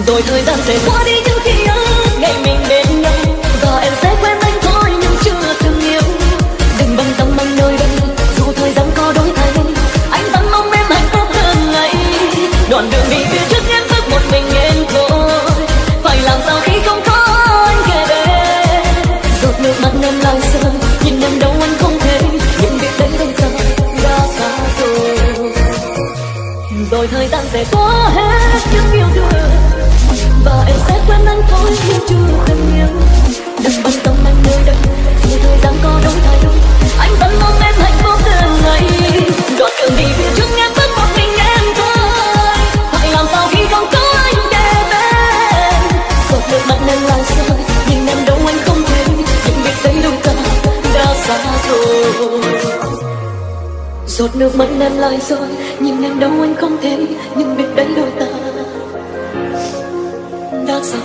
Rồi thời gian sẽ qua đi những ký ức ngày mình bên nhau, và em sẽ quên anh thôi nhưng chưa từng yêu. Đừng bận tâm anh nơi đây, dù thời gian có đổi thay, anh vẫn mong em hạnh phúc hơn ngày. Đoạn đường đi phía trước em bước một mình em thôi, phải làm sao khi không có anh kề bên. Giọt nước mắt em lại rơi, nhìn em đâu anh không thể, nhưng biết đến không giờ đã xa rồi. Rồi thời gian sẽ xóa hết những yêu thương, và em sẽ quên anh thôi nhưng chưa từng yêu. Đừng bận tâm anh nơi đây, dù thời gian có đổi thay, anh vẫn mong em hạnh phúc từng ngày. Đoạn đường đi phía trước em bước một mình em thôi, phải làm sao khi không có anh kề bên. Giọt nước mắt em lại rơi, nhưng em đâu anh không thể, nhưng biết đây đôi ta đã xa rồi. Giọt nước mắt em lại rơi, nhưng em đâu anh không thể, nhưng biết đấy đôi ta đã xa.